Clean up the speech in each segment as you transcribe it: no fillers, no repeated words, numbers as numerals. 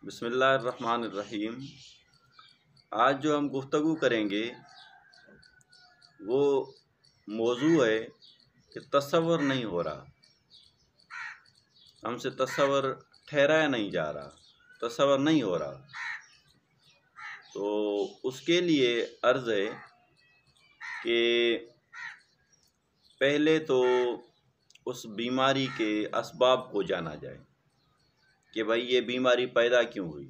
بسم اللہ الرحمن الرحیم۔ آج جو ہم گفتگو کریں گے وہ موضوع ہے کہ تصور نہیں ہو رہا، ہم سے تصور ٹھہرایا نہیں جا رہا، تصور نہیں ہو رہا۔ تو اس کے لیے عرض ہے کہ پہلے تو اس بیماری کے اسباب کو جانا جائے کہ بھائی یہ بیماری پیدا کیوں ہوئی،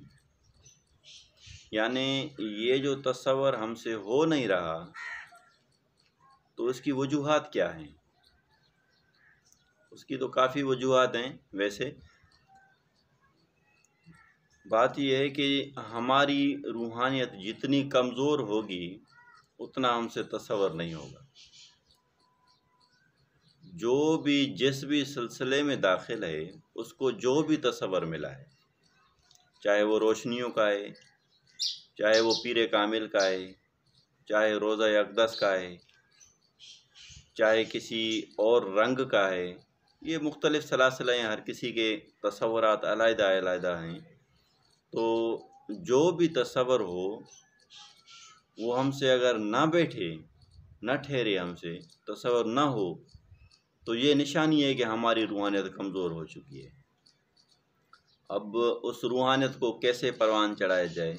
یعنی یہ جو تصور ہم سے ہو نہیں رہا تو اس کی وجوہات کیا ہیں۔ اس کی تو کافی وجوہات ہیں، ویسے بات یہ ہے کہ ہماری روحانیت جتنی کمزور ہوگی اتنا ہم سے تصور نہیں ہوگا۔ جو بھی جس بھی سلسلے میں داخل ہے اس کو جو بھی تصور ملا ہے، چاہے وہ روشنیوں کا ہے، چاہے وہ پیر کامل کا ہے، چاہے روضہ اقدس کا ہے، چاہے کسی اور رنگ کا ہے، یہ مختلف سلاسل ہیں، ہر کسی کے تصورات علیحدہ علیحدہ ہیں۔ تو جو بھی تصور ہو وہ ہم سے اگر نہ بیٹھے، نہ ٹھہرے، ہم سے تصور نہ ہو تو یہ نشانی ہے کہ ہماری روحانیت کمزور ہو چکی ہے۔ اب اس روحانیت کو کیسے پروان چڑھایا جائے،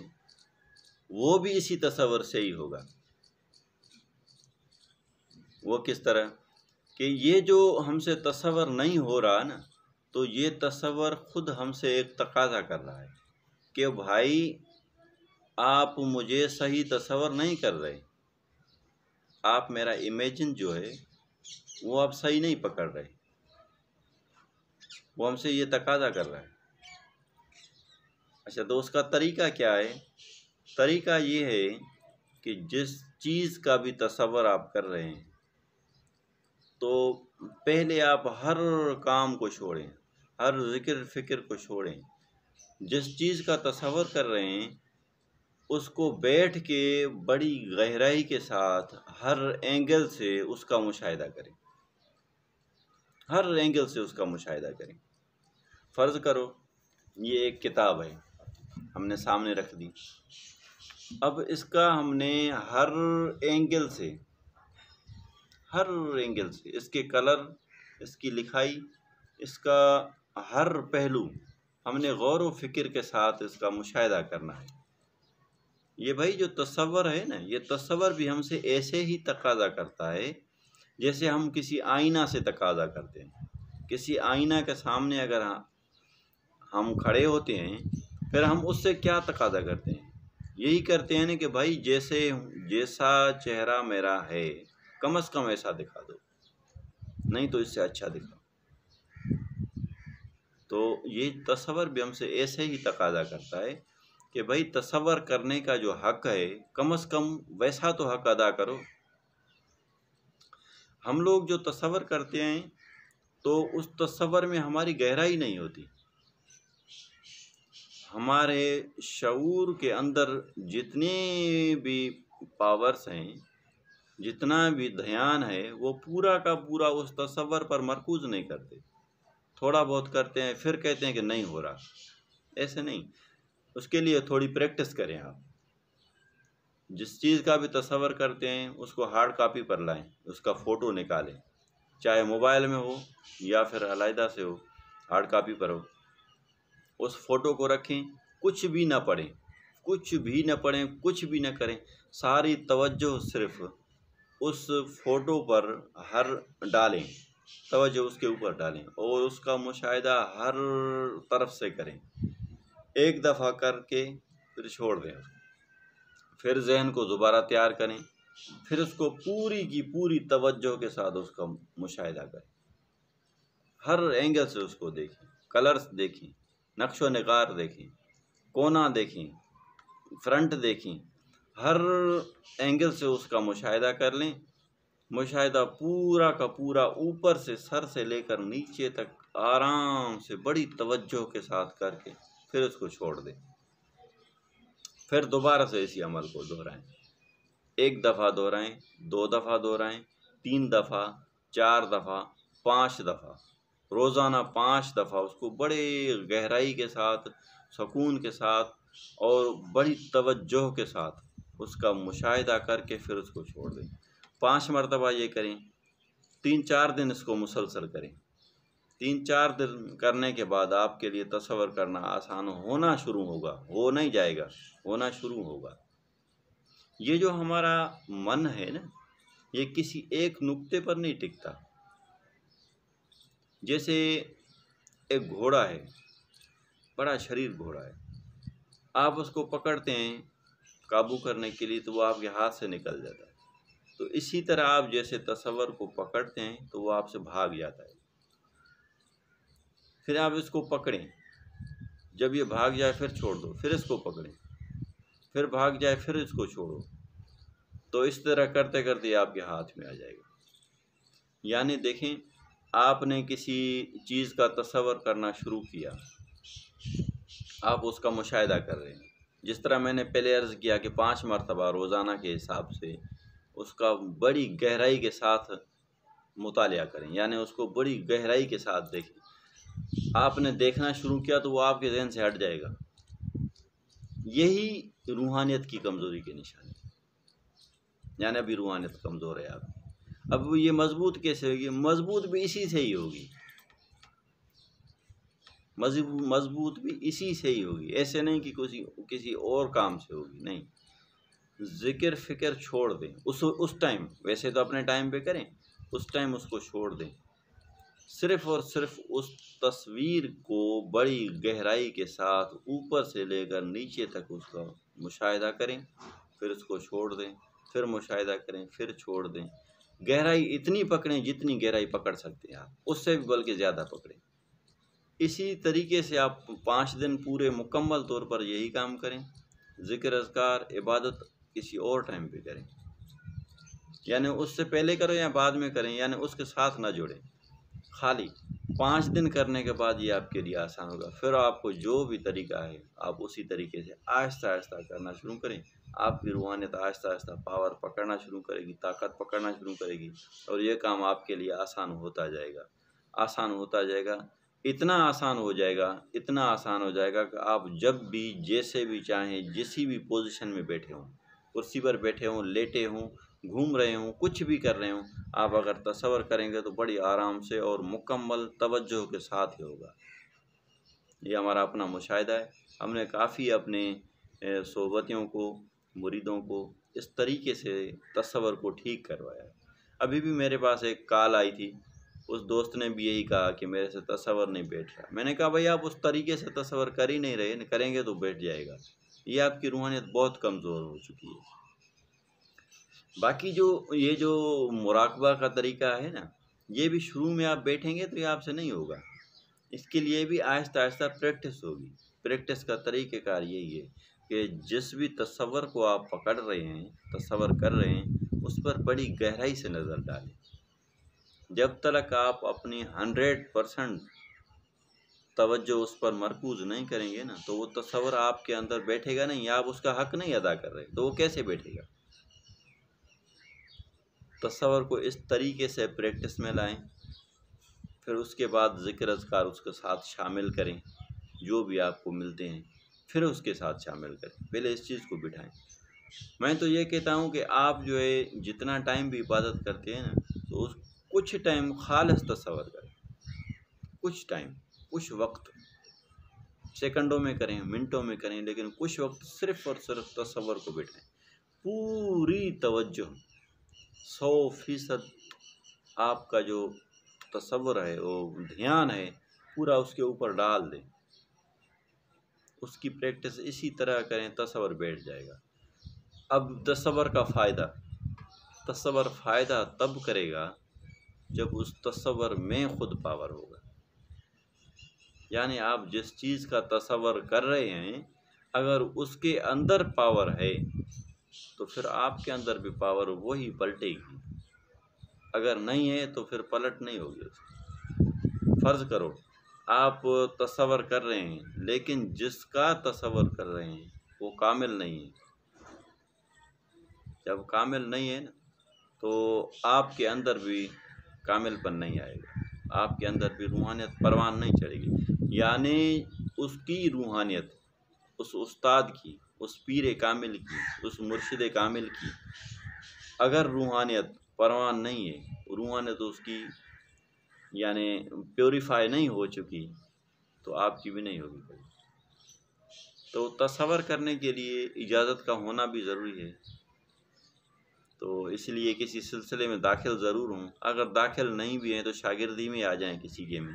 وہ بھی اسی تصور سے ہی ہوگا۔ وہ کس طرح کہ یہ جو ہم سے تصور نہیں ہو رہا نا، تو یہ تصور خود ہم سے ایک تقاضا کر رہا ہے کہ بھائی آپ مجھے صحیح تصور نہیں کر رہے، آپ میرا امیجن جو ہے وہ آپ صحیح نہیں پکڑ رہے، وہ ہم سے یہ تقاضا کر رہا ہے۔ اچھا، تو اس کا طریقہ کیا ہے؟ طریقہ یہ ہے کہ جس چیز کا بھی تصور آپ کر رہے ہیں تو پہلے آپ ہر کام کو چھوڑیں، ہر ذکر فکر کو چھوڑیں، جس چیز کا تصور کر رہے ہیں اس کو بیٹھ کے بڑی گہرائی کے ساتھ ہر اینگل سے اس کا مشاہدہ کریں، ہر اینگل سے اس کا مشاہدہ کریں۔ فرض کرو یہ ایک کتاب ہے، ہم نے سامنے رکھ دی، اب اس کا ہم نے ہر اینگل سے اس کے کلر، اس کی لکھائی، اس کا ہر پہلو ہم نے غور و فکر کے ساتھ اس کا مشاہدہ کرنا ہے۔ یہ بھائی جو تصور ہے نا، یہ تصور بھی ہم سے ایسے ہی تقاضا کرتا ہے جیسے ہم کسی آئینہ سے تقاضا کرتے ہیں۔ کسی آئینہ کے سامنے اگر ہم کھڑے ہوتے ہیں پھر ہم اس سے کیا تقاضا کرتے ہیں؟ یہی کرتے ہیں نا کہ بھائی جیسا چہرہ میرا ہے کم از کم ایسا دکھا دو، نہیں تو اس سے اچھا دکھاؤ۔ تو یہ تصور بھی ہم سے ایسے ہی تقاضا کرتا ہے کہ بھائی تصور کرنے کا جو حق ہے کم از کم ویسا تو حق ادا کرو۔ ہم لوگ جو تصور کرتے ہیں تو اس تصور میں ہماری گہرائی نہیں ہوتی، ہمارے شعور کے اندر جتنے بھی پاورز ہیں، جتنا بھی دھیان ہے، وہ پورا کا پورا اس تصور پر مرکوز نہیں کرتے، تھوڑا بہت کرتے ہیں پھر کہتے ہیں کہ نہیں ہو رہا۔ ایسے نہیں، اس کے لیے تھوڑی پریکٹس کریں۔ آپ جس چیز کا بھی تصور کرتے ہیں اس کو ہارڈ کاپی پر لائیں، اس کا فوٹو نکالیں، چاہے موبائل میں ہو یا پھر علیحدہ سے ہو، ہارڈ کاپی پر ہو، اس فوٹو کو رکھیں، کچھ بھی نہ پڑھیں، کچھ بھی نہ پڑھیں، کچھ بھی نہ کریں، ساری توجہ صرف اس فوٹو پر ڈالیں، توجہ اس کے اوپر ڈالیں اور اس کا مشاہدہ ہر طرف سے کریں۔ ایک دفعہ کر کے پھر چھوڑ دیں، پھر ذہن کو دوبارہ تیار کریں، پھر اس کو پوری کی پوری توجہ کے ساتھ اس کا مشاہدہ کریں، ہر اینگل سے اس کو دیکھیں، کلرز دیکھیں، نقش و نگار دیکھیں، کونا دیکھیں، فرنٹ دیکھیں، ہر اینگل سے اس کا مشاہدہ کر لیں۔ مشاہدہ پورا کا پورا اوپر سے سر سے لے کر نیچے تک آرام سے بڑی توجہ کے ساتھ کر کے پھر اس کو چھوڑ دیں۔ پھر دوبارہ سے اسی عمل کو دہرائیں، ایک دفعہ دہرائیں، 2 دفعہ دہرائیں، 3 دفعہ، 4 دفعہ، 5 دفعہ، روزانہ 5 دفعہ اس کو بڑے گہرائی کے ساتھ سکون کے ساتھ اور بڑی توجہ کے ساتھ اس کا مشاہدہ کر کے پھر اس کو چھوڑ دیں۔ 5 مرتبہ یہ کریں، 3-4 دن اس کو مسلسل کریں۔ 3-4 دن کرنے کے بعد آپ کے لیے تصور کرنا آسان ہونا شروع ہوگا، ہو نہیں جائے گا، ہونا شروع ہوگا۔ یہ جو ہمارا من ہے نا، یہ کسی ایک نقطے پر نہیں ٹکتا۔ جیسے ایک گھوڑا ہے، بڑا شریر گھوڑا ہے، آپ اس کو پکڑتے ہیں قابو کرنے کے لیے تو وہ آپ کے ہاتھ سے نکل جاتا ہے۔ تو اسی طرح آپ جیسے تصور کو پکڑتے ہیں تو وہ آپ سے بھاگ جاتا ہے۔ پھر آپ اس کو پکڑیں، جب یہ بھاگ جائے پھر چھوڑ دو، پھر اس کو پکڑیں، پھر بھاگ جائے پھر اس کو چھوڑو، تو اس طرح کرتے کرتے آپ کے ہاتھ میں آ جائے گا۔ یعنی دیکھیں، آپ نے کسی چیز کا تصور کرنا شروع کیا، آپ اس کا مشاہدہ کر رہے ہیں۔ جس طرح میں نے پہلے عرض کیا کہ 5 مرتبہ روزانہ کے حساب سے اس کا بڑی گہرائی کے ساتھ مطالعہ کریں، یعنی اس کو بڑی گہرائی کے ساتھ دیکھیں۔ آپ نے دیکھنا شروع کیا تو وہ آپ کے ذہن سے ہٹ جائے گا۔ یہی روحانیت کی کمزوری کے نشان ہے، یعنی ابھی روحانیت کمزور ہے آپ کی۔ اب یہ مضبوط کیسے ہوگی؟ مضبوط بھی اسی سے ہی ہوگی، مضبوط بھی اسی سے ہی ہوگی، ایسے نہیں کہ کسی اور کام سے ہوگی، نہیں۔ ذکر فکر چھوڑ دیں اس ٹائم، ویسے تو اپنے ٹائم پہ کریں، اس ٹائم اس کو چھوڑ دیں، صرف اور صرف اس تصویر کو بڑی گہرائی کے ساتھ اوپر سے لے کر نیچے تک اس کا مشاہدہ کریں، پھر اس کو چھوڑ دیں، پھر مشاہدہ کریں، پھر چھوڑ دیں۔ گہرائی اتنی پکڑیں جتنی گہرائی پکڑ سکتے ہیں آپ، اس سے بھی بلکہ زیادہ پکڑیں۔ اسی طریقے سے آپ 5 دن پورے مکمل طور پر یہی کام کریں۔ ذکر اذکار عبادت کسی اور ٹائم پہ کریں، یعنی اس سے پہلے کریں یا بعد میں کریں، یعنی اس کے ساتھ نہ جوڑیں۔ خالی 5 دن کرنے کے بعد یہ آپ کے لیے آسان ہوگا۔ پھر آپ کو جو بھی طریقہ ہے آپ اسی طریقے سے آہستہ آہستہ کرنا شروع کریں۔ آپ کی روحانیت آہستہ آہستہ پاور پکڑنا شروع کرے گی، طاقت پکڑنا شروع کرے گی، اور یہ کام آپ کے لیے آسان ہوتا جائے گا، آسان ہوتا جائے گا۔ اتنا آسان ہو جائے گا، اتنا آسان ہو جائے گا کہ آپ جب بھی جیسے بھی چاہیں، جسی بھی پوزیشن میں بیٹھے ہوں، کرسی پر بیٹھے ہوں، لیٹے ہوں، گھوم رہے ہوں، کچھ بھی کر رہے ہوں، آپ اگر تصور کریں گے تو بڑی آرام سے اور مکمل توجہ کے ساتھ ہی ہوگا۔ یہ ہمارا اپنا مشاہدہ ہے۔ ہم نے کافی اپنے صحبتیوں کو، مریدوں کو اس طریقے سے تصور کو ٹھیک کروایا ہے۔ ابھی بھی میرے پاس ایک کال آئی تھی، اس دوست نے بھی یہی کہا کہ میرے سے تصور نہیں بیٹھ رہا۔ میں نے کہا بھائی آپ اس طریقے سے تصور کر ہی نہیں رہے، کریں گے تو بیٹھ جائے گا۔ یہ آپ کی روحانیت بہت کمزور ہو چکی ہے۔ باقی یہ جو مراقبہ کا طریقہ ہے نا، یہ بھی شروع میں آپ بیٹھیں گے تو یہ آپ سے نہیں ہوگا، اس کے لیے بھی آہستہ آہستہ پریکٹس ہوگی۔ پریکٹس کا طریقہ کار یہی ہے کہ جس بھی تصور کو آپ پکڑ رہے ہیں، تصور کر رہے ہیں، اس پر بڑی گہرائی سے نظر ڈالیں۔ جب تک آپ اپنی 100% توجہ اس پر مرکوز نہیں کریں گے نا، تو وہ تصور آپ کے اندر بیٹھے گا نہیں، آپ اس کا حق نہیں ادا کر رہے، تو وہ کیسے بیٹھے گا؟ تصور کو اس طریقے سے پریکٹس میں لائیں، پھر اس کے بعد ذکر اذکار اس کے ساتھ شامل کریں، جو بھی آپ کو ملتے ہیں پھر اس کے ساتھ شامل کریں، پہلے اس چیز کو بٹھائیں۔ میں تو یہ کہتا ہوں کہ آپ جو ہے جتنا ٹائم بھی عبادت کرتے ہیں نا، تو اس کچھ ٹائم خالص تصور کریں، کچھ ٹائم، کچھ وقت، سیکنڈوں میں کریں، منٹوں میں کریں، لیکن کچھ وقت صرف اور صرف تصور کو بٹھائیں۔ پوری توجہ 100% آپ کا جو تصور ہے، وہ دھیان ہے، پورا اس کے اوپر ڈال دیں۔ اس کی پریکٹس اسی طرح کریں، تصور بیٹھ جائے گا۔ اب تصور کا فائدہ تب کرے گا جب اس تصور میں خود پاور ہوگا۔ یعنی آپ جس چیز کا تصور کر رہے ہیں، اگر اس کے اندر پاور ہے تو پھر آپ کے اندر بھی پاور وہی پلٹے گی، اگر نہیں ہے تو پھر پلٹ نہیں ہوگی اس کی۔ فرض کرو آپ تصور کر رہے ہیں، لیکن جس کا تصور کر رہے ہیں وہ کامل نہیں ہے۔ جب کامل نہیں ہے نا، تو آپ کے اندر بھی کامل پن نہیں آئے گا، آپ کے اندر بھی روحانیت پروان نہیں چڑھے گی۔ یعنی اس کی روحانیت، اس استاد کی، اس پیر کامل کی، اس مرشد کامل کی اگر روحانیت پروان نہیں ہے، روحانیت اس کی یعنی پیوریفائی نہیں ہو چکی، تو آپ کی بھی نہیں ہوگی۔ تو تصور کرنے کے لیے اجازت کا ہونا بھی ضروری ہے، تو اس لیے کسی سلسلے میں داخل ضرور ہوں، اگر داخل نہیں بھی ہیں تو شاگردی میں آ جائیں کسی کے میں،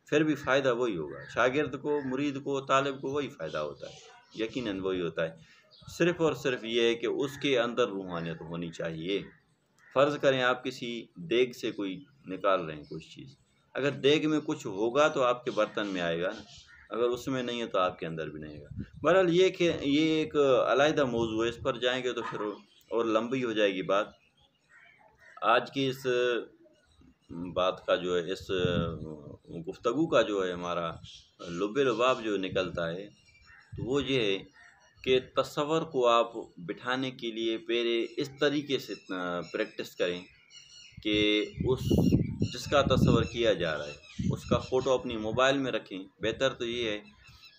پھر بھی فائدہ وہی ہوگا، شاگرد کو، مرید کو، طالب کو وہی فائدہ ہوتا ہے، یقیناً وہی ہوتا ہے، صرف اور صرف یہ ہے کہ اس کے اندر روحانیت ہونی چاہیے۔ فرض کریں آپ کسی دیگ سے کوئی نکال رہے ہیں کچھ چیز، اگر دیگ میں کچھ ہوگا تو آپ کے برتن میں آئے گا نا، اگر اس میں نہیں ہے تو آپ کے اندر بھی نہیں آئے گا۔ بہرحال یہ کہ یہ ایک علیحدہ موضوع ہے، اس پر جائیں گے تو پھر اور لمبی ہو جائے گی بات۔ آج کی اس بات کا جو ہے، اس گفتگو کا جو ہے ہمارا لب لباب جو نکلتا ہے، تو وہ یہ ہے کہ تصور کو آپ بٹھانے کے لیے پہلے اس طریقے سے پریکٹس کریں کہ اس جس کا تصور کیا جا رہا ہے اس کا فوٹو اپنی موبائل میں رکھیں، بہتر تو یہ ہے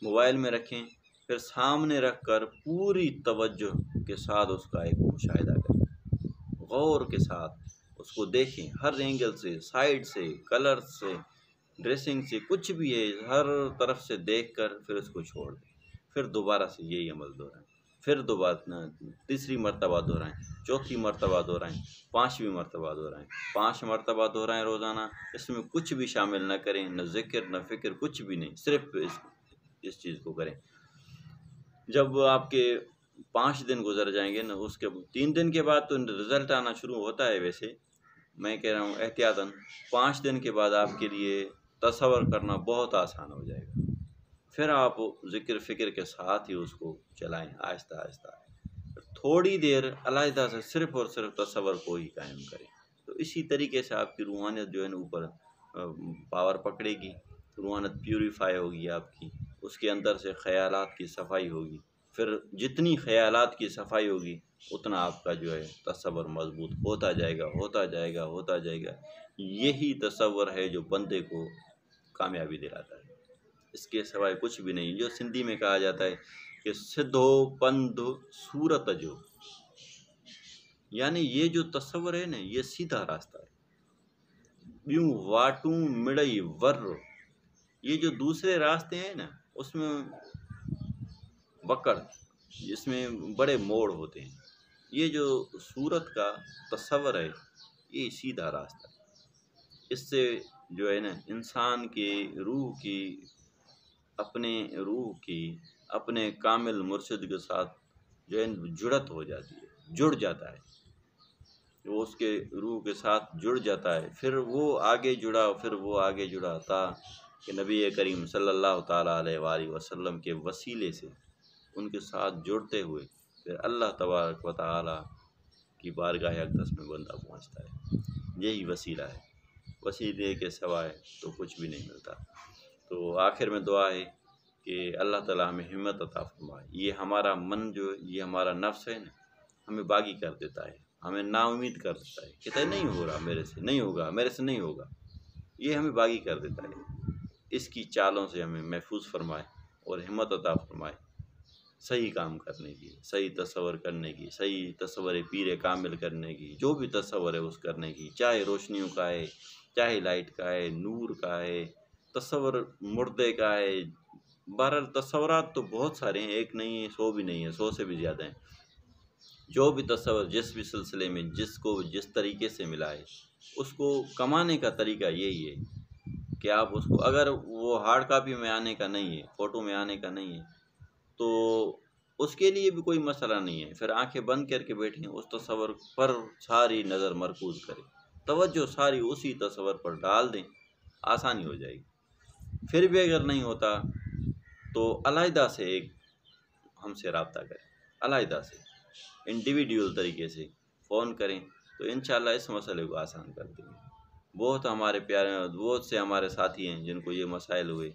موبائل میں رکھیں، پھر سامنے رکھ کر پوری توجہ کے ساتھ اس کا ایک مشاہدہ کریں، غور کے ساتھ اس کو دیکھیں، ہر اینگل سے، سائڈ سے، کلر سے، ڈریسنگ سے، کچھ بھی ہے ہر طرف سے دیکھ کر پھر اس کو چھوڑ دیں، پھر دوبارہ سے یہی عمل دہرائیں، پھر دوبارہ تیسری مرتبہ دہرائیں، چوتھی مرتبہ دہرائیں، پانچویں مرتبہ دہرائیں، 5 مرتبہ دہرائیں روزانہ، اس میں کچھ بھی شامل نہ کریں، نہ ذکر نہ فکر، کچھ بھی نہیں، صرف اس چیز کو کریں۔ جب آپ کے 5 دن گزر جائیں گے نا، اس کے 3 دن کے بعد تو رزلٹ آنا شروع ہوتا ہے، ویسے میں کہہ رہا ہوں احتیاطاً 5 دن کے بعد آپ کے لیے تصور کرنا بہت آسان ہو جائے گا، پھر آپ ذکر فکر کے ساتھ ہی اس کو چلائیں، آہستہ آہستہ، تھوڑی دیر علیحدہ سے صرف اور صرف تصور کو ہی قائم کریں، تو اسی طریقے سے آپ کی روحانیت جو ہے نا اوپر پاور پکڑے گی، روحانیت پیوریفائی ہوگی آپ کی، اس کے اندر سے خیالات کی صفائی ہوگی، پھر جتنی خیالات کی صفائی ہوگی اتنا آپ کا جو ہے تصور مضبوط ہوتا جائے گا، ہوتا جائے گا، ہوتا جائے گا۔ یہی تصور ہے جو بندے کو کامیابی دلاتا ہے، اس کے سوائے کچھ بھی نہیں، جو سندھی میں کہا جاتا ہے کہ سدھو پندھ صورت جو، یعنی یہ جو تصور ہے نا یہ سیدھا راستہ ہے، بیوں واٹوں مڑئی ور، یہ جو دوسرے راستے ہیں نا اس میں بکڑ، جس میں بڑے موڑ ہوتے ہیں، یہ جو صورت کا تصور ہے یہ سیدھا راستہ ہے، اس سے جو ہے نا انسان کی روح کی، اپنے کامل مرشد کے ساتھ جو ہے جڑت ہو جاتی ہے، جڑ جاتا ہے، وہ اس کے روح کے ساتھ جڑ جاتا ہے، پھر وہ آگے جڑا تھا کہ نبی کریم صلی اللہ تعالیٰ علیہ وآلہ وسلم کے وسیلے سے ان کے ساتھ جڑتے ہوئے پھر اللہ تبارک و تعالیٰ کی بارگاہ اقدس میں بندہ پہنچتا ہے، یہی وسیلہ ہے، وسیلے کے سوائے تو کچھ بھی نہیں ملتا۔ تو آخر میں دعا ہے کہ اللہ تعالیٰ ہمیں ہمت عطا فرمائے، یہ ہمارا من جو یہ ہمارا نفس ہے نا ہمیں باغی کر دیتا ہے، ہمیں نا امید کر دیتا ہے، کہتا ہے نہیں ہو رہا میرے سے، نہیں ہوگا میرے سے، نہیں ہوگا، یہ ہمیں باغی کر دیتا ہے، اس کی چالوں سے ہمیں محفوظ فرمائے اور ہمت عطا فرمائے صحیح کام کرنے کی، صحیح تصور کرنے کی، صحیح تصور پیر کامل کرنے کی، جو بھی تصور ہے اس کرنے کی، چاہے روشنیوں کا ہے، چاہے لائٹ کا ہے، نور کا ہے، تصور مردے کا ہے، بہرحال تصورات تو بہت سارے ہیں، ایک نہیں ہے، 100 بھی نہیں ہے، 100 سے بھی زیادہ ہیں، جو بھی تصور جس بھی سلسلے میں جس کو جس طریقے سے ملا ہے اس کو کمانے کا طریقہ یہی ہے کہ آپ اس کو، اگر وہ ہارڈ کاپی میں آنے کا نہیں ہے، فوٹو میں آنے کا نہیں ہے تو اس کے لیے بھی کوئی مسئلہ نہیں ہے، پھر آنکھیں بند کر کے بیٹھیں، اس تصور پر ساری نظر مرکوز کریں، توجہ ساری اسی تصور پر ڈال دیں، آسانی ہو جائے گی۔ پھر بھی اگر نہیں ہوتا تو علیحدہ سے ایک ہم سے رابطہ کریں، علیحدہ سے انڈیویڈیول طریقے سے فون کریں، تو انشاءاللہ اس مسئلے کو آسان کر دیں گے۔ بہت ہمارے پیارے، بہت سے ہمارے ساتھی ہیں جن کو یہ مسائل ہوئے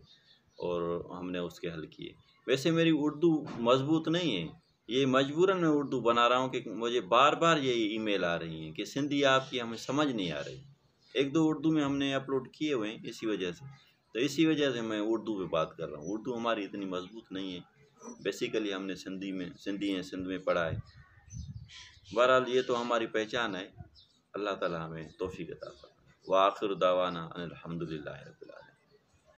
اور ہم نے اس کے حل کیے۔ ویسے میری اردو مضبوط نہیں ہے، یہ مجبوراً میں اردو بنا رہا ہوں کہ مجھے بار بار یہ ای میل آ رہی ہیں کہ سندھی آپ کی ہمیں سمجھ نہیں آ رہی، 1-2 اردو میں ہم نے اپلوڈ کیے ہوئے ہیں اسی وجہ سے، تو اسی وجہ سے میں اردو پہ بات کر رہا ہوں. اردو ہماری اتنی مضبوط نہیں ہے، بیسیکلی ہم نے سندھی ہیں سندھ میں پڑھا ہے. بہرحال یہ تو ہماری پہچان ہے. اللہ تعالیٰ ہمیں توفیق عطا فرمائے. وآخر دعوانا ان الحمد للہ رب العالمین.